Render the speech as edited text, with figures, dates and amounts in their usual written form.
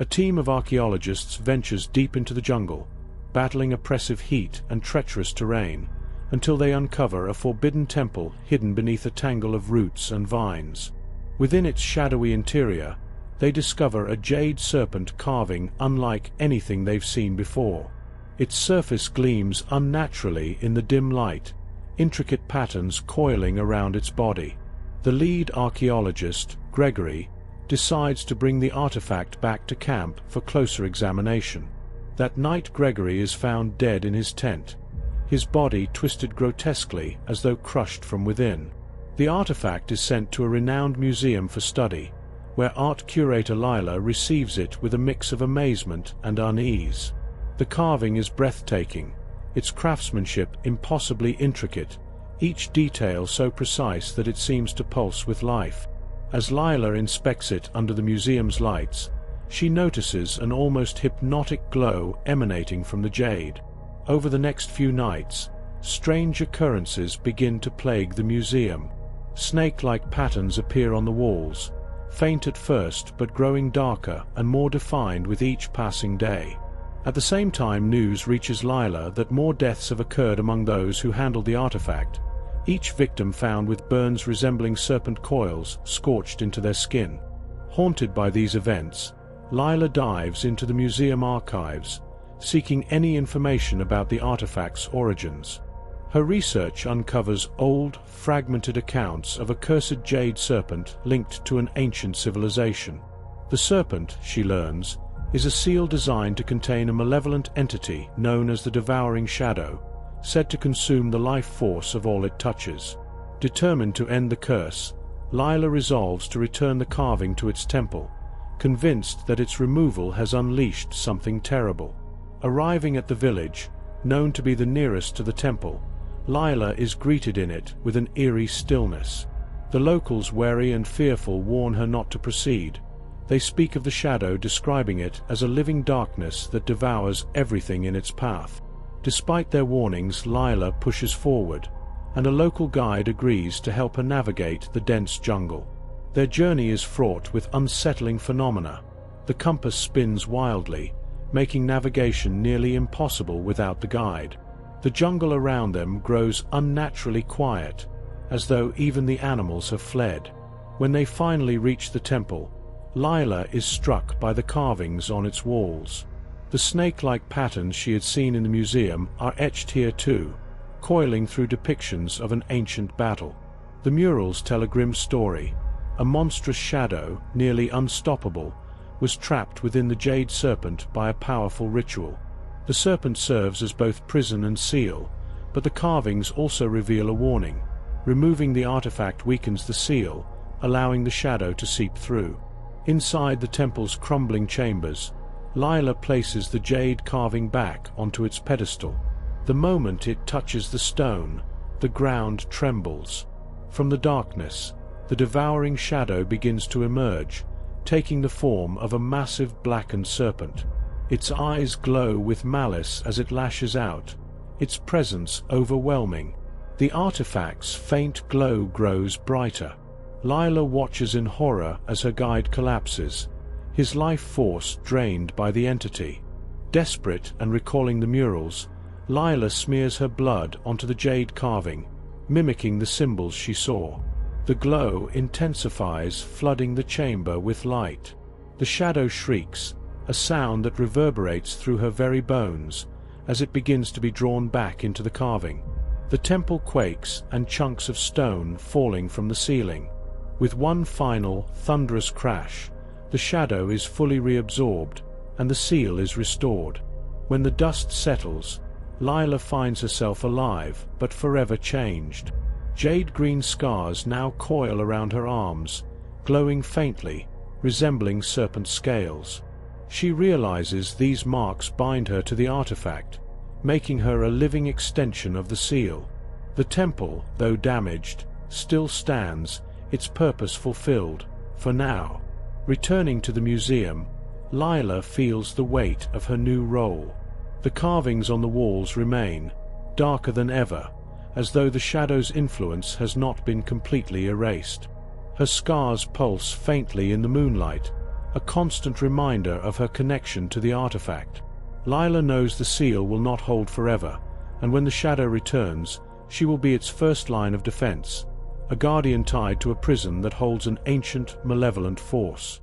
A team of archaeologists ventures deep into the jungle, battling oppressive heat and treacherous terrain, until they uncover a forbidden temple hidden beneath a tangle of roots and vines. Within its shadowy interior, they discover a jade serpent carving unlike anything they've seen before. Its surface gleams unnaturally in the dim light, intricate patterns coiling around its body. The lead archaeologist, Gregory, decides to bring the artifact back to camp for closer examination. That night Gregory is found dead in his tent, his body twisted grotesquely as though crushed from within. The artifact is sent to a renowned museum for study, where art curator Lila receives it with a mix of amazement and unease. The carving is breathtaking, its craftsmanship impossibly intricate, each detail so precise that it seems to pulse with life. As Lila inspects it under the museum's lights, she notices an almost hypnotic glow emanating from the jade. Over the next few nights, strange occurrences begin to plague the museum. Snake-like patterns appear on the walls, faint at first but growing darker and more defined with each passing day. At the same time, news reaches Lila that more deaths have occurred among those who handled the artifact, each victim found with burns resembling serpent coils scorched into their skin. Haunted by these events, Lila dives into the museum archives, seeking any information about the artifact's origins. Her research uncovers old, fragmented accounts of a cursed jade serpent linked to an ancient civilization. The serpent, she learns, is a seal designed to contain a malevolent entity known as the Devouring Shadow, said to consume the life force of all it touches. Determined to end the curse, Lila resolves to return the carving to its temple, convinced that its removal has unleashed something terrible. Arriving at the village, known to be the nearest to the temple, Lila is greeted in it with an eerie stillness. The locals, wary and fearful, warn her not to proceed. They speak of the shadow, describing it as a living darkness that devours everything in its path. Despite their warnings, Lila pushes forward, and a local guide agrees to help her navigate the dense jungle. Their journey is fraught with unsettling phenomena. The compass spins wildly, making navigation nearly impossible without the guide. The jungle around them grows unnaturally quiet, as though even the animals have fled. When they finally reach the temple, Lila is struck by the carvings on its walls. The snake-like patterns she had seen in the museum are etched here too, coiling through depictions of an ancient battle. The murals tell a grim story. A monstrous shadow, nearly unstoppable, was trapped within the jade serpent by a powerful ritual. The serpent serves as both prison and seal, but the carvings also reveal a warning. Removing the artifact weakens the seal, allowing the shadow to seep through. Inside the temple's crumbling chambers, Lila places the jade carving back onto its pedestal. The moment it touches the stone, the ground trembles. From the darkness, the devouring shadow begins to emerge, taking the form of a massive blackened serpent. Its eyes glow with malice as it lashes out, its presence overwhelming. The artifact's faint glow grows brighter. Lila watches in horror as her guide collapses, his life force drained by the entity. Desperate and recalling the murals, Lila smears her blood onto the jade carving, mimicking the symbols she saw. The glow intensifies, flooding the chamber with light. The shadow shrieks, a sound that reverberates through her very bones, as it begins to be drawn back into the carving. The temple quakes, and chunks of stone falling from the ceiling. With one final, thunderous crash, the shadow is fully reabsorbed, and the seal is restored. When the dust settles, Lila finds herself alive, but forever changed. Jade-green scars now coil around her arms, glowing faintly, resembling serpent scales. She realizes these marks bind her to the artifact, making her a living extension of the seal. The temple, though damaged, still stands, its purpose fulfilled, for now. Returning to the museum, Lila feels the weight of her new role. The carvings on the walls remain, darker than ever, as though the shadow's influence has not been completely erased. Her scars pulse faintly in the moonlight, a constant reminder of her connection to the artifact. Lila knows the seal will not hold forever, and when the shadow returns, she will be its first line of defense, a guardian tied to a prison that holds an ancient, malevolent force.